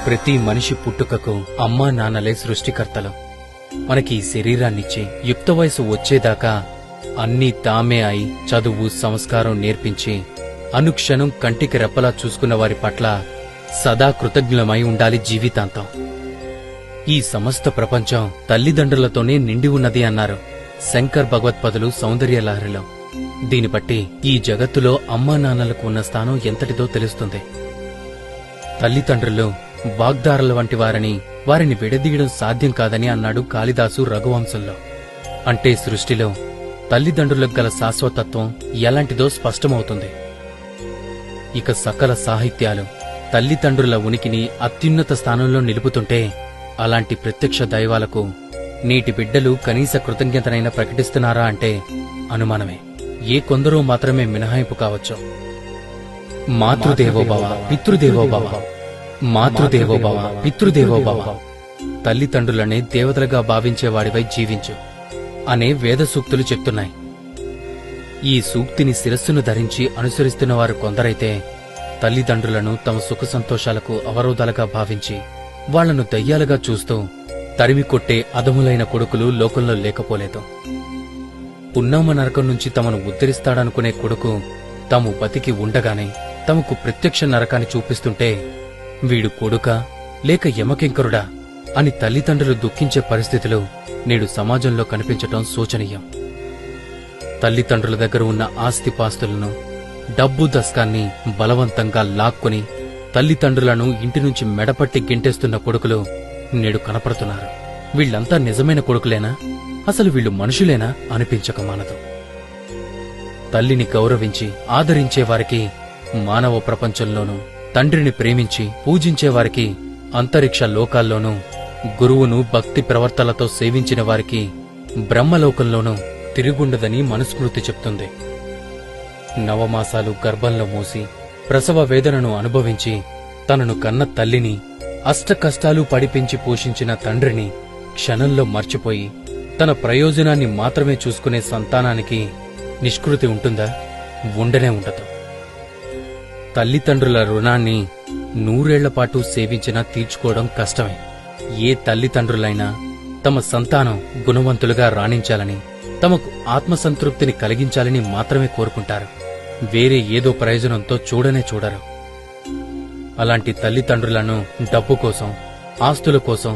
ప్రతి మనిషి పుట్టుకకు అమ్మా నాన్నలే సృష్టికర్తలు. మనకి ఈ శరీరాన్నిచ్చి యుక్త వయసు వచ్చేదాకా అన్నీ తామే అయి చదువు సంస్కారం నేర్పించి అనుక్షణం కంటికి రెప్పలా చూసుకున్న వారి పట్ల సదా కృతజ్ఞులమై ఉండాలి జీవితాంతం. ఈ సమస్త ప్రపంచం తల్లిదండ్రులతోనే నిండి ఉన్నది అన్నారు శంకర్ భగవత్పదులు సౌందర్యలహరిలో. దీని బట్టి ఈ జగత్తులో అమ్మా నాన్నలకు ఉన్న స్థానం ఎంతటిదో తెలుస్తుంది. తల్లిదండ్రులు వాగ్దారుల వంటి వారిని విడదీయడం సాధ్యం కాదని అన్నాడు కాళిదాసు రఘువంశంలో. అంటే సృష్టిలో తల్లిదండ్రులకు గల శాశ్వతత్వం ఎలాంటిదో స్పష్టమవుతుంది. ఇక సకల సాహిత్యాలు తల్లిదండ్రుల ఉనికిని అత్యున్నత స్థానంలో నిలుపుతుంటే అలాంటి ప్రత్యక్ష దైవాలకు నేటి బిడ్డలు కనీస కృతజ్ఞతనైనా ప్రకటిస్తున్నారా అంటే అనుమానమే. ఏ కొందరో మాత్రమే మినహాయింపు కావచ్చు. మాతృదేవోభవ పితృదేవోభవ, మాతృదేవోభవ పితృదేవోభవ. తల్లిదండ్రులనే దేవతలుగా భావించేవాడివై జీవించు అనే వేద సూక్తులు చెప్తున్నాయి. ఈ సూక్తిని శిరస్సును ధరించి అనుసరిస్తున్నవారు కొందరైతే తల్లిదండ్రులను తమ సుఖ సంతోషాలకు అవరోధాలుగా భావించి వాళ్లను దయ్యాలుగా చూస్తూ తరిమి కొట్టే అధములైన కొడుకులు లోకంలో లేకపోలేదు. పున్నామ నరకం నుంచి తమను ఉద్ధరిస్తాడనుకునే కొడుకు తాము బతికి ఉండగానే తమకు ప్రత్యక్ష నరకాన్ని చూపిస్తుంటే వీడు కొడుకా లేక యమకింకరుడా అని తల్లిదండ్రులు దుఃఖించే పరిస్థితులు నేడు సమాజంలో కనిపించటం శోచనీయం. తల్లిదండ్రుల దగ్గర ఉన్న ఆస్తిపాస్తులను డబ్బు దస్కాన్ని బలవంతంగా లాక్కొని తల్లిదండ్రులను ఇంటి నుంచి మెడపట్టి గింటేస్తున్న కొడుకులు నేడు కనపడుతున్నారు. వీళ్లంతా నిజమైన కొడుకులేనా? అసలు వీళ్లు మనుషులేనా అనిపించక మానదు. తల్లిని గౌరవించి ఆదరించేవారికి మానవ ప్రపంచంలోనూ, తండ్రిని ప్రేమించి పూజించేవారికి అంతరిక్ష లోకాల్లోనూ, గురువును భక్తి ప్రవర్తనలతో సేవించిన వారికి బ్రహ్మలోకంలోనూ తిరుగుండదని మనుస్మృతి చెప్తుంది. నవమాసాలు గర్భంలో మోసి ప్రసవ వేదనను అనుభవించి తనను కన్న తల్లిని అష్టకష్టాలు పడిపెంచి పోషించిన తండ్రిని క్షణంలో మర్చిపోయి తన ప్రయోజనాన్ని మాత్రమే చూసుకునే సంతానానికి నిష్కృతి ఉంటుందా? ఉండనే ఉండదు. తల్లిదండ్రుల రుణాన్ని 100 ఏళ్లపాటు సేవించినా తీర్చుకోవడం కష్టమే. ఏ తల్లిదండ్రులైనా తమ సంతానం గుణవంతులుగా రాణించాలని, తమకు ఆత్మసంతృప్తిని కలిగించాలని మాత్రమే కోరుకుంటారు. వేరే ఏదో ప్రయోజనంతో చూడనే చూడరు. అలాంటి తల్లిదండ్రులను డబ్బు కోసం, ఆస్తుల కోసం,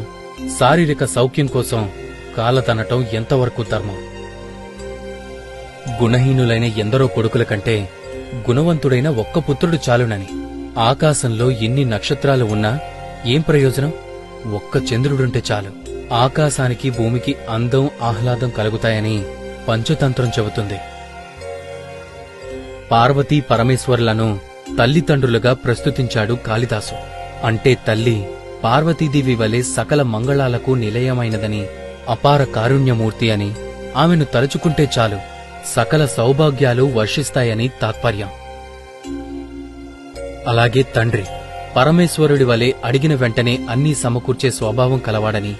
శారీరక సౌఖ్యం కోసం కాలతనటం ఎంతవరకు ధర్మం? గుణహీనులైన ఎందరో కొడుకుల కంటే గుణవంతుడైన ఒక్క పుత్రుడు చాలునని. ఆకాశంలో ఎన్ని నక్షత్రాలు ఉన్నా ఏం ప్రయోజనం? ఒక్క చంద్రుడుంటే చాలు. ఆకాశానికి భూమికి అందం ఆహ్లాదం కలుగుతాయని పంచతంత్రం చెబుతుంది. పార్వతీ పరమేశ్వరులను తల్లిదండ్రులుగా ప్రస్తుతించాడు కాళిదాసు. అంటే తల్లి పార్వతీదేవి వలె సకల మంగళాలకు నిలయమైనదని, అపార కారుణ్యమూర్తి అని, ఆమెను తలుచుకుంటే చాలు సకల సౌభాగ్యాలు వర్షిస్తాయని తాత్పర్యం. అలాగే తండ్రి పరమేశ్వరుడి వలె అడిగిన వెంటనే అన్నీ సమకూర్చే స్వభావం కలవాడని,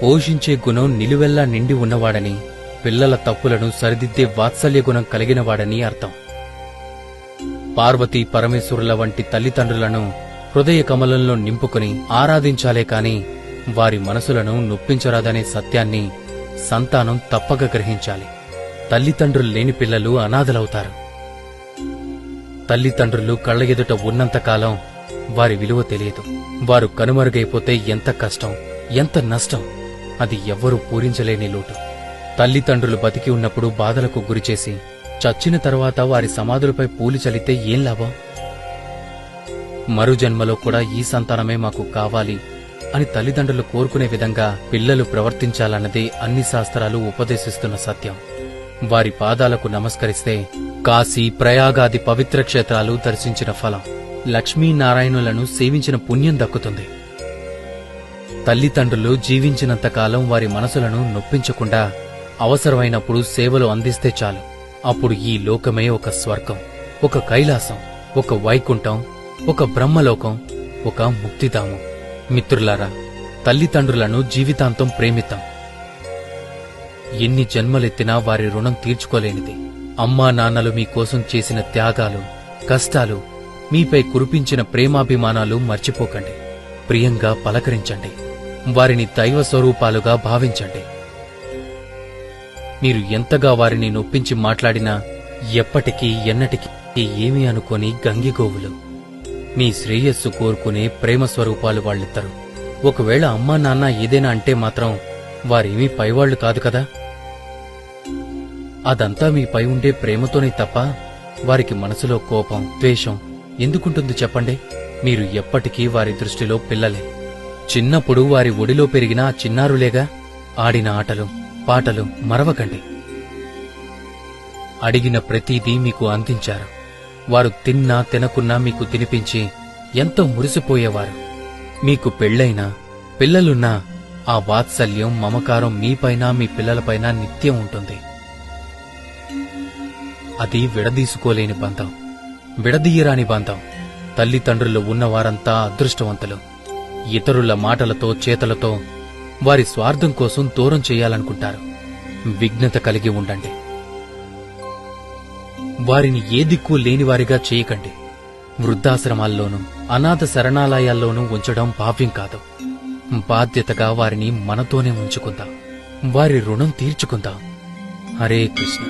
పోషించే గుణం నిలువెల్లా నిండి ఉన్నవాడని, పిల్లల తప్పులను సరిదిద్దే వాత్సల్య గుణం కలిగినవాడని అర్థం. పార్వతీ పరమేశ్వరుల వంటి తల్లిదండ్రులను హృదయ కమలంలో నింపుకుని ఆరాధించాలే కాని వారి మనసులను నొప్పించరాదనే సత్యాన్ని సంతానం తప్పక గ్రహించాలి. తల్లిదండ్రులు లేని పిల్లలు అనాథలవుతారు. తల్లిదండ్రులు కళ్ల ఎదుట ఉన్నంతకాలం వారి విలువ తెలియదు. వారు కనుమరుగైపోతే ఎంత కష్టం, ఎంత నష్టం, అది ఎవ్వరూ పూరించలేని లోటు. తల్లిదండ్రులు బతికి ఉన్నప్పుడు బాధలకు గురిచేసి చచ్చిన తరువాత వారి సమాధులపై పూలు చల్లితే ఏం లాభం? మరు జన్మలో కూడా ఈ సంతానమే మాకు కావాలి అని తల్లిదండ్రులు కోరుకునే విధంగా పిల్లలు ప్రవర్తించాలన్నదే అన్ని శాస్త్రాలు ఉపదేశిస్తున్న సత్యం. వారి పాదాలకు నమస్కరిస్తే కాశీ, ప్రయాగాది పవిత్ర క్షేత్రాలు దర్శించిన ఫలం, లక్ష్మీనారాయణులను సేవించిన పుణ్యం దక్కుతుంది. తల్లిదండ్రులు జీవించినంతకాలం వారి మనసులను నొప్పించకుండా అవసరమైనప్పుడు సేవలు అందిస్తే చాలు. అప్పుడు ఈ లోకమే ఒక స్వర్గం, ఒక కైలాసం, ఒక వైకుంఠం, ఒక బ్రహ్మలోకం, ఒక ముక్తిధామం. మిత్రులారా, తల్లిదండ్రులను జీవితాంతం ప్రేమిద్దాం. ఎన్ని జన్మలెత్తినా వారి రుణం తీర్చుకోలేనిది. అమ్మా నాన్నలు మీకోసం చేసిన త్యాగాలు, కష్టాలు, మీపై కురిపించిన ప్రేమాభిమానాలు మర్చిపోకండి. ప్రియంగా పలకరించండి. వారిని దైవ స్వరూపాలుగా భావించండి. మీరు ఎంతగా వారిని నొప్పించి మాట్లాడినా ఎప్పటికీ ఎన్నటికీ ఏమీ అనుకోని గంగిగోవులు. మీ శ్రేయస్సు కోరుకునే ప్రేమ స్వరూపాలు వాళ్ళిద్దరు. ఒకవేళ అమ్మా నాన్న ఏదైనా అంటే మాత్రం వారేమీ పైవాళ్లు కాదు కదా. అదంతా మీపై ఉండే ప్రేమతోనే తప్ప వారికి మనసులో కోపం, ద్వేషం ఎందుకుంటుంది చెప్పండి? మీరు ఎప్పటికీ వారి దృష్టిలో పిల్లలే. చిన్నప్పుడు వారి ఒడిలో పెరిగిన ఆ చిన్నారులేగా. ఆడిన ఆటలు, పాటలు మరవకండి. అడిగిన ప్రతిదీ మీకు అందించారు. వారు తిన్నా తినకున్నా మీకు తినిపించి ఎంతో మురిసిపోయేవారు. మీకు పెళ్లైనా పిల్లలున్నా ఆ వాత్సల్యం, మమకారం మీపైన మీ పిల్లలపైన నిత్యం ఉంటుంది. అది విడదీసుకోలేని బంధం, విడదీయరాని బంధం. తల్లిదండ్రులు ఉన్నవారంతా అదృష్టవంతులు. ఇతరుల మాటలతో, చేతలతో వారి స్వార్థం కోసం దూరం చేయాలనుకుంటారు. విఘ్నత కలిగి ఉండండి. వారిని ఏ దిక్కు లేనివారిగా చేయకండి. వృద్ధాశ్రమాల్లోనూ అనాథ శరణాలయాల్లోనూ ఉంచడం భావ్యం కాదు. బాధ్యతగా వారిని మనతోనే ఉంచుకుందాం. వారి రుణం తీర్చుకుందాం. హరే కృష్ణ.